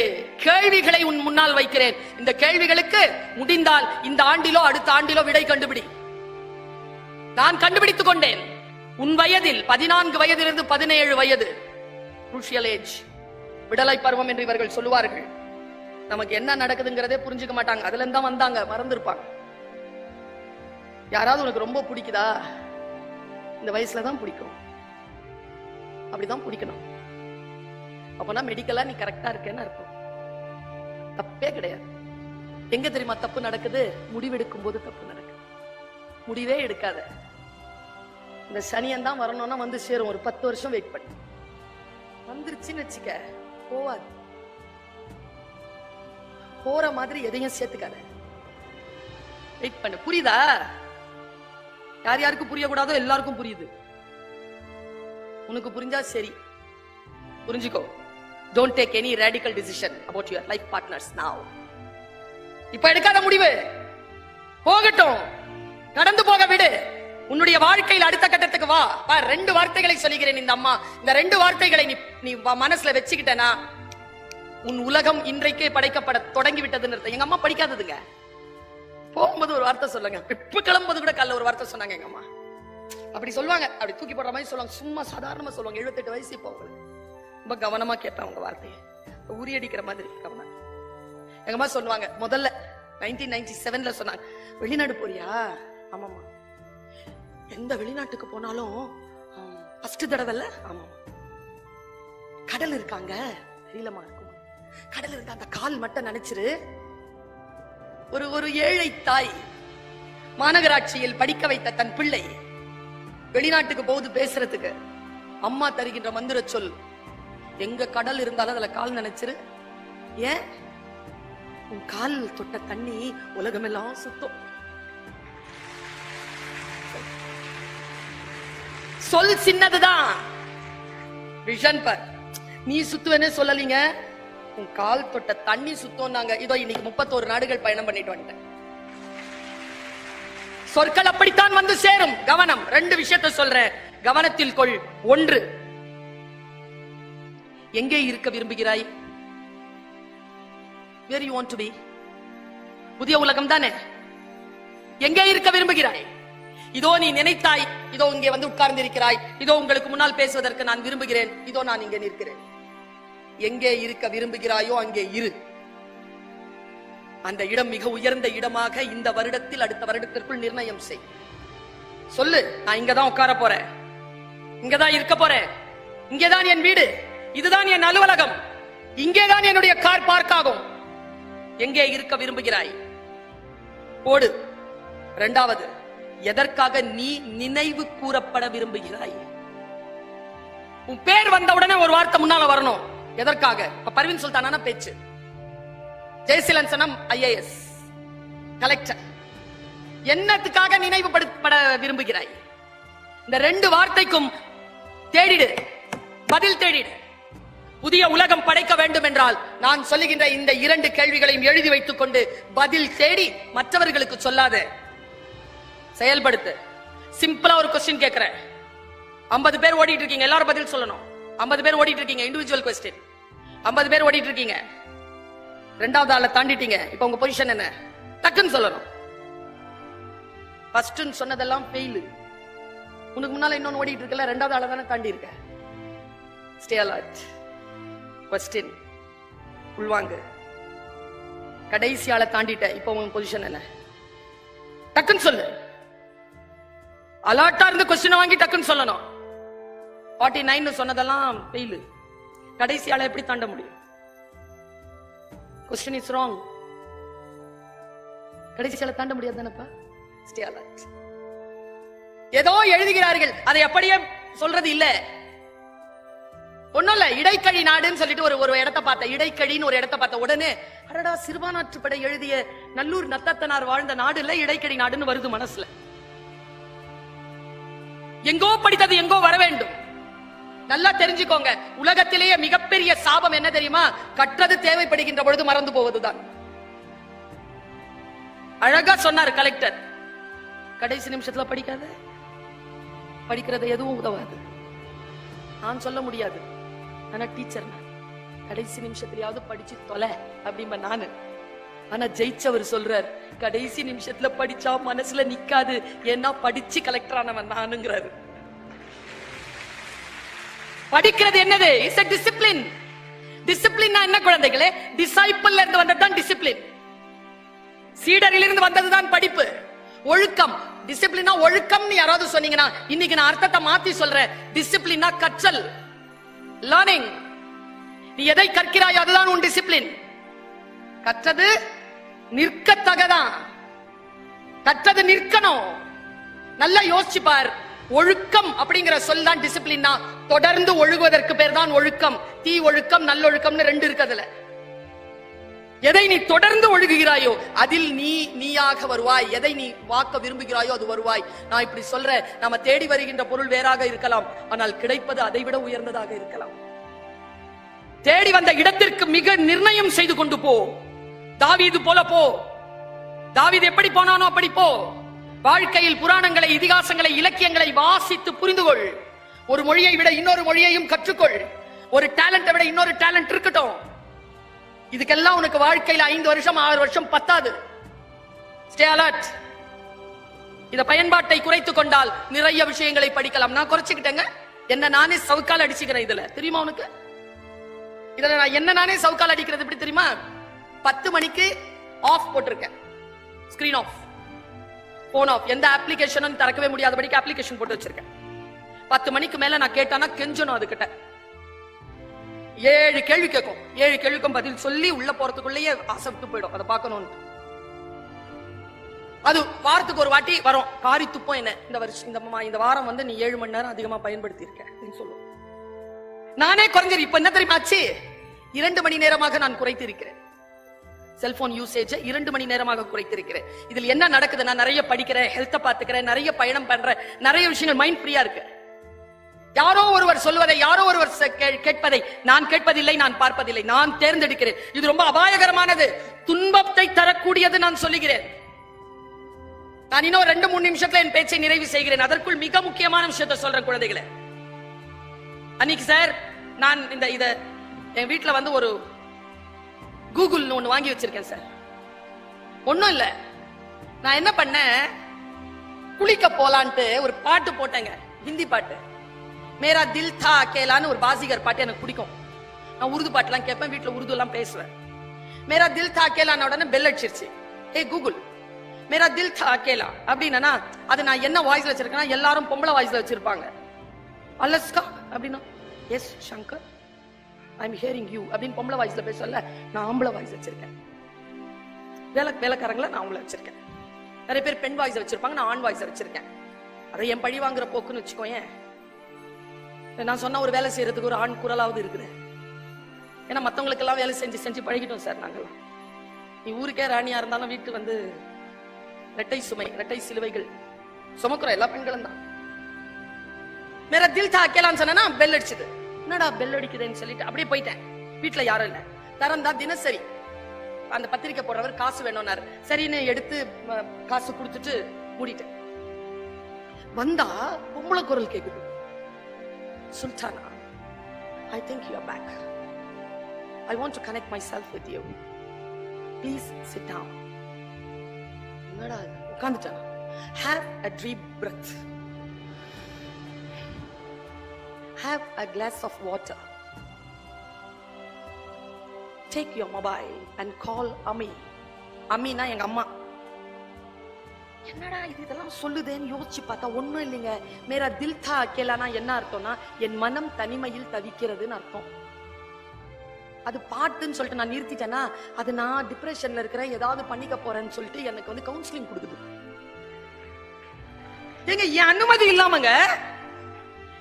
கேள்விகளை உன் முன்னால் வைக்கிறேன். இந்த கேள்விகளுக்கு முடிந்தால் இந்த ஆண்டிலோ அடுத்த ஆண்டிலோ விடை கண்டுபிடி. நான் கண்டுபிடித்துக் கொண்டேன். உன் வயதில் 14 வயதிலிருந்து 17 வயது crucial age, விடலை பருவம் என்று இவர்கள் சொல்லுவார்கள். நமக்கு என்ன நடக்குதுங்கிறதே புரிஞ்சுக்க மாட்டாங்க. அதுல இருந்தா வந்தாங்க, மறந்துருப்பாங்க. யாராவது உனக்கு ரொம்ப பிடிக்குதா? இந்த வயசுலதான் பிடிக்கும். அப்படிதான் பிடிக்கணும். அப்பனா மெடிக்கலா நீ கரெக்டா இருக்கேன்னு அர்த்தம். தப்பே கிடையாது. எங்க தெரியுமா தப்பு நடக்குது? முடிவெடுக்கும் போது தப்பு நடக்குது. முடிவே எடுக்காத. இந்த சனியன் தான் வரணும்னா வந்து சேரும். ஒரு 10 வருஷம் வெயிட் பண்ணி வந்துருச்சுன்னு வச்சுக்க, போவாது. போற மாதிரி எதையும் சேர்த்துக்காத. வெயிட் பண்ணு. புரியுதா? யார் யாருக்கு புரியக்கூடாதோ எல்லாருக்கும் புரியுது. உனக்கு புரிஞ்சா சரி, புரிஞ்சுக்கோ. Don't take any radical decision about your life partners now. இப்ப எடுக்காத முடிவு போகட்டும், கடந்து போக விடு. உன்னுடைய வாழ்க்கையில் அடுத்த கட்டத்துக்கு வா. 2 வார்த்தைகளை சொல்லுகிறேன். இந்த அம்மா இந்த 2 வார்த்தைகளை நீ மனசுல வச்சுக்கிட்டனா உன் உலகம் இன்றைக்கே படைக்கப்பட தொடங்கி விட்டதுன்னு அர்த்தம். எங்க அம்மா படிக்காததுங்க. போகும்போது ஒரு வார்த்தை சொல்லுங்க. இப்ப கிளம்பும்போது கூட காலைல ஒரு வார்த்தை சொன்னாங்க எங்க அம்மா. அப்படி சொல்லுவாங்க, அப்படி தூக்கி போடுற மாதிரி சொல்லுவாங்க. சும்மா சாதாரணமா சொல்லுவாங்க. 78 வயசு இப்போ அவங்களுக்கு. ரொம்ப கவனமா கேட்டான் உங்க வார்த்தையை, உரி அடிக்கிற மாதிரி கவனம். எங்க அம்மா சொல்லுவாங்க, முதல்ல 1997ல சொன்னாங்க, வெளிநாடு போறியா? ஆமாமா. எந்த வெளிநாட்டுக்கு போனாலும் ஃபர்ஸ்ட் தடவைல? ஆமாமா. கடல் இருக்காங்க? தெரியலமா. இருக்கும் கடல் இருக்க அந்த கால் மட்டும் நினைச்சிரு. ஒரு ஏழை தாய் மாநகராட்சியில் படிக்க வைத்த தன் பிள்ளை வெளிநாட்டுக்கு போகுது பேசுறதுக்கு. அம்மா தருகின்ற மந்திர சொல், எங்க கடல் இருந்தாலும் அதுல கால் நினைச்சிரு. ஏன்? உன் கால் தொட்ட தண்ணி உலகமெல்லாம் சுத்தம். சொல் சின்னதுதான், விஷன் பார். நீ சுத்துவேன்னு சொல்லலீங்க, உன் கால் தொட்ட தண்ணி சுத்தம். இதோ இன்னைக்கு 31 நாடுகள் பயணம் பண்ணிட்டு வந்துட்டேன். சொற்கள் அப்படித்தான் வந்து சேரும். கவனம். 2 விஷயத்தை சொல்றேன், கவனத்தில் கொள். 1, எங்கே இருக்க விரும்புகிறாய்? Where you want to be? புதிய உலகம் தானே. எங்கே இருக்க விரும்புகிறாய்? இதோ நீ நினைத்தாய், இதோ இங்கே வந்து உட்கார்ந்து இருக்கிறாய், இதோ உங்களுக்கு முன்னால் பேசுவதற்கு நான் விரும்புகிறேன், இதோ நான் இங்கே நிற்கிறேன். எங்கே இருக்க விரும்புகிறாயோ அங்கே இரு. அந்த இடம் மிக உயர்ந்த இடமாக இந்த வருடத்தில், அடுத்த வருடத்திற்குள் நிர்ணயம் செய். சொல்லு, நான் இங்கதான் உட்கார போறேன், இங்கதான் இருக்க போறேன், இங்கேதான் என் வீடு, இதுதான் என் அலுவலகம், இங்கேதான் என்னுடைய கார் பார்க் ஆகும். எங்கே இருக்க விரும்புகிறாய்? போடு. 2வது, எதற்காக நீ நினைவு கூறப்பட விரும்புகிறாய்? உன் பேர் வந்த உடனே ஒரு வார்த்தை முன்னால வரணும். எதற்காக? இப்ப பர்வீன் சுல்தானான பேச்சு, ஜெயசீலன் சனம் IAS கலெக்டர், என்னத்துக்காக நினைவுபடுத்தப்பட விரும்புகிறாய்? இந்த 2 வார்த்தைக்கும் தேடிடு, பதில் தேடிடு. புதிய உலகம் படைக்க வேண்டும் என்றால் நான் சொல்லுகின்ற இந்த 2 கேள்விகளையும் எழுதி வைத்துக் கொண்டு பதில் தேடி மற்றவர்களுக்கு சொல்லாத, செயல்படுத்து. சிம்பிளா ஒரு கொஸ்டின் கேட்கிறேன். 50 பேர் ஓடிட்டு இருக்கீங்க, எல்லாரும் பதில் சொல்லணும். 50 பேர் ஓடிட்டு இருக்கீங்க, இண்டிவிஜுவல் கொஸ்டின். 50 பேர் ஓடிட்டு இருக்கீங்க, 2வது ஆளை தாண்டிட்டீங்க. இப்ப உங்க பொசிஷன் என்ன? டக்குன்னு சொல்லணும். ஃபர்ஸ்ட் சொன்னதெல்லாம் ஃபெயில். உனக்கு முன்னால இன்னொன்னு ஓடிட்டு இருக்கல, 2வது ஆளை தானே தாண்டி இருக்க. Stay alert. கொஸ்டின் உள்வாங்க. கடைசி ஆளை தாண்டிட்ட, இப்ப உங்க பொசிஷன் என்ன? டக்குன்னு சொல்லு. அலர்ட்டா இருந்து கொஸ்டின் வாங்கி டக்குன்னு சொல்லணும். 49 சொன்னதெல்லாம் ஃபெயில். கடைசி ஆளை எப்படி தாண்ட முடியும்? Question is wrong. கடைசி ஆளை தாண்ட முடியாது தானப்பா. Stay alert. ஏதோ எழுதுகிறார்கள், அதை அப்படியே சொல்றது இல்ல. ஒண்ணும் இல்ல, இடைக்கழி நாடுன்னு சொல்லிட்டு ஒரு இடத்தை பார்த்த, இடைக்கழின்னு ஒரு இடத்தை பார்த்த உடனே, அடடா, சிறுபான்மைப்படை எழுதிய நல்லூர் நத்தத்தனார் வாழ்ந்த நாடு இல்ல, இடைக்கழி நாடுன்னு வருது மனசுல. எங்கோ படித்தது எங்கோ வர வேண்டும். நல்லா தெரிஞ்சுக்கோங்க, உலகத்திலேயே மிகப்பெரிய சாபம் என்ன தெரியுமா? கற்றது தேவைப்படுகின்ற பொழுது மறந்து போவதுதான். அழகா சொன்னார் கலெக்டர், கடைசி நிமிஷத்துல படிக்காத, படிக்கிறது எதுவும் உதவாது. நான் சொல்ல முடியாது, ஆனா டீச்சர் நான் கடைசி நிமிஷத்துலயாவது படிச்சு தொலை அப்படிம்ப நானு. ஆனா ஜெயிச்சவர் சொல்றார், கடைசி நிமிஷத்துல படிச்சா மனசுல நிக்காது, ஏன்னா படிச்சு கலெக்டர் ஆனவன் நானுங்கிறாரு. படிக்கிறது என்னது? It's a discipline. டிசிப்ளின் என்ன குழந்தைகளே? டிசைபிள்ல இருந்து வந்ததுதான் டிசிப்ளின். சீடரில் இருந்து வந்ததுதான் படிப்பு. ஒழுக்கம். டிசிப்ளினா ஒழுக்கம்னு யாராவது சொன்னீங்கன்னா இன்னைக்கு நான் அர்த்தத்தை மாத்தி சொல்றேன். டிசிப்ளினா கற்றல், லேர்னிங். நீ எதை கற்கிறாய் அதுதான் உன் டிசிப்ளின். கற்றது நிற்கத்தகதான், கற்றது நிற்கணும். நல்லா யோசிச்சு பார். ஒழுக்கம் அப்படிங்கிற சொல் தான் டிசிப்ளினா. தொடர்ந்து ஒழுகுவதற்கு பேர் தான் ஒழுக்கம். தீ ஒழுக்கம், நல்லொழுக்கம்னு 2 இருக்குதுல. எதை நீ தொடர்ந்து ஒழுகுகிறாயோ அதில் நீயாக வருவாய். எதை நீ வாக்க விரும்புகிறாயோ அது வருவாய். நான் இப்படி சொல்றேன், நாம தேடி வருகின்ற பொருள் வேறாக இருக்கலாம், ஆனால் கிடைப்பது அதை விட உயர்ந்ததாக இருக்கலாம். தேடி வந்த இடத்திற்கு மிக நிர்ணயம் செய்து கொண்டு போ. தாவீது போல போ. தாவீது எப்படி போனானோ அப்படி போ. வாழ்க்கையில் புராணங்களை, இதிகாசங்களை, இலக்கியங்களை வாசித்து புரிந்து கொள். ஒரு மொழியை விட இன்னொரு மொழியையும் கற்றுக்கொள். ஒரு டேலண்டை விட இன்னொரு டேலண்ட் இருக்கட்டும். இதுக்கெல்லாம் உனக்கு வாழ்க்கையில் 5 வருஷம் 6 வருஷம் பத்தாது. Stay alert. இத பயன்பாட்டை குறைத்துக் கொண்டால் நிறைய விஷயங்களை படிக்கலாம். நான் குறைச்சுக்கிட்டேங்க, என்ன நானே சவுக்கால் அடிச்சுக்கிறேன். இதுல தெரியுமா உனக்கு? இதுல நான் என்ன நானே சவுக்கால் அடிக்கிறது எப்படி தெரியுமா? 10 மணிக்கு ஆஃப் போட்டிருக்கேன், ஸ்கிரீன் ஆஃப், போன் ஆஃப். எந்த அப்ளிகேஷனும் திறக்கவே முடியாதபடிக்கு அப்ளிகேஷன் போட்டு வச்சிருக்கேன். 10 மணிக்கு மேல நான் கேட்டானா கெஞ்சணும் அதுகிட்ட. 7 கேள்வி கேட்கும். 7 கேள்விக்கும் பதில் சொல்லி உள்ள போறதுக்குள்ளேயே ஆசை விட்டு போயிடும் அதை பார்க்கணும்னு. அது வாரத்துக்கு ஒரு வாட்டி வரும். காரி துப்பம் என்ன இந்த வருஷம் இந்த வாரம் வந்து நீ 7 மணி நேரம் அதிகமா பயன்படுத்தி இருக்க சொல்லுவோம். நானே குறைஞ்சிரு. இப்ப என்ன தெரியுமா ஆச்சு? 2 மணி நேரமாக நான் குறைத்திருக்கிறேன். செல்போன் யூசேஜ் 2 மணி நேரமாக குறைத்திருக்கிறேன். இதுல என்ன நடக்குது? நான் நிறைய படிக்கிறேன், ஹெல்த்தை பாத்துக்கிறேன், நிறைய பயணம் பண்றேன், நிறைய விஷயங்கள் மைண்ட் ஃப்ரீயா இருக்கு. யாரோ ஒருவர் சொல்வதை, யாரோ ஒருவர் கேட்பதை நான் கேட்பதில்லை, நான் பார்ப்பதில்லை, நான் தேர்ந்தெடுக்கிறேன். இது ரொம்ப அபாயகரமானது, துன்பத்தை தரக்கூடியது. நான் சொல்லுகிறேன். நான் இன்னும் 2-3 நிமிஷத்துல என் பேச்சை நிறைவு செய்கிறேன். அதற்குள் மிக முக்கியமான விஷயத்தை சொல்றேன் குழந்தைகளே. அன்னைக்கு சார் நான் இத என் வீட்டுல வந்து ஒரு கூகுள் ஒண்ணு வாங்கி வச்சிருக்கேன் சார். ஒண்ணும் இல்ல, நான் என்ன பண்ணேன், குளிக்க போலான்ட்டு ஒரு பாட்டு போட்டேங்க, ஹிந்தி பாட்டு. மேரா தில் தா அகேலான்னு ஒரு பாசிகர் பாட்டு எனக்கு பிடிக்கும். நான் உருது பாட்டுலாம் கேட்பேன், வீட்டுல உருது எல்லாம் பேசுவேன். மேரா தில் தா அகேலான உடனே பெல் அடிச்சிருச்சு. ஏ கூகுள், மேரா தில் தா அகேலா அப்படின்னா அது நான் என்ன வாய்ஸ்ல வச்சிருக்கேன்னா எல்லாரும் பொம்பளை வாய்ஸ்ல வச்சிருப்பாங்க. அலஸ்கா அப்படின்னா S Shankar I am hearing you அப்படின்னு பொம்பளை வாய்ஸ்ல பேசல, நான் ஆம்பளை வாய்ஸ் வச்சிருக்கேன். வேலைக்காரங்கள நான் அவங்கள வச்சிருக்கேன். நிறைய பேர் பெண் வாய்ஸ் வச்சிருப்பாங்க, நான் ஆண் வாய்ஸ் வச்சிருக்கேன். அதை என் பழி வாங்குற போக்குன்னு வச்சுக்கோயேன். நான் சொன்ன ஒரு வேலை செய்யறதுக்கு ஒரு ஆண் குரலாவது இருக்குது. ஏன்னா மத்தவங்களுக்கு எல்லாம் வேலை செஞ்சு செஞ்சு பழகிட்டோம் சார் நாங்கெல்லாம். நீ ஊருக்கே ராணியா இருந்தாலும் வீட்டு வந்து இரட்டை சுமை, இரட்டை சிலுவைகள் சுமக்குற எல்லா பெண்களும் தான். மேரா தில் தா அகேலான்னு சொன்னா பெல் அடிச்சது. என்னடா பெல் அடிக்குதுன்னு சொல்லிட்டு அப்படியே போயிட்டேன். வீட்டுல யாரும் இல்ல. தரந்தா தினசரி அந்த பத்திரிக்கை போடுறவர் காசு வேணும்னாரு. சரின்னு எடுத்து காசு கொடுத்துட்டு மூடிட்டேன். வந்தா பொம்பளை குரல் கேக்குது. Sultana, I think you are back. I want to connect myself with you. Please sit down. என்னடா உட்கார்ந்துட்டானா? Have a deep breath. Have a glass of water. Take your mobile and call Ami. Amina எங்க அம்மா. என்னடா இதெல்லாம் சொல்லுதேன்னு யோசிச்சு பார்த்தா ஒண்ணும் இல்லைங்க. மேரா தில் தா அகேலானா என்ன அர்த்தம்னா என் மனம் தனிமையில் தவிக்கிறதுன்னு அர்த்தம். அது பாட்டுன்னு சொல்லிட்டு நான் நிறுத்திட்டேன்னா அது நான் டிப்ரெஷன்ல இருக்கிறேன், ஏதாவது பண்ணிக்க போறேன்னு சொல்லிட்டு எனக்கு வந்து கவுன்சிலிங் கொடுக்குது. ஏங்க என் அனுமதி இல்லாமங்க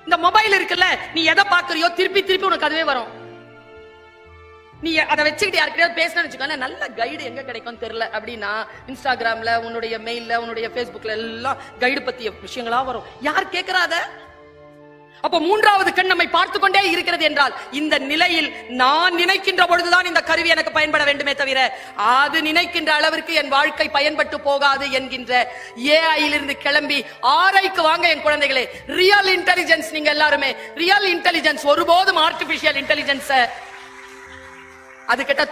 இந்த மொபைல் இருக்குல்ல, நீ எதை பாக்குறியோ திருப்பி திருப்பி உனக்கு அதுவே வரும். நீ அதை வச்சுக்கிட்டு யாருக்கிட்ட பேசணும்னு வச்சுக்கோங்க, நல்ல கைடு எங்க கிடைக்கும் தெரியல அப்படின்னா இன்ஸ்டாகிராம்ல, உன்னுடைய மெயில்ல, உன்னுடைய பேஸ்புக்ல எல்லாம் கைடு பத்திய விஷயங்களா வரும். யார் கேட்கறாத? அப்ப மூன்றாவது கண் நம்மை பார்த்து கொண்டே இருக்கிறது என்றால் இந்த நிலையில் நான் நினைக்கின்ற பொழுதுதான் இந்த கருவி எனக்கு பயன்பட வேண்டுமே தவிர அது நினைக்கின்ற அளவிற்கு என் வாழ்க்கை பயன்பட்டு போகாது என்கின்ற ஏஐயிலிருந்து கிளம்பி ஆரைக்கு வாங்க என் குழந்தைகளே. ரியல் இன்டெலிஜென்ஸ் நீங்க எல்லாருமே. ரியல் இன்டெலிஜென்ஸ் ஒருபோதும் ஆர்டிபிஷியல் இன்டெலிஜென்ஸ் அது கிட்ட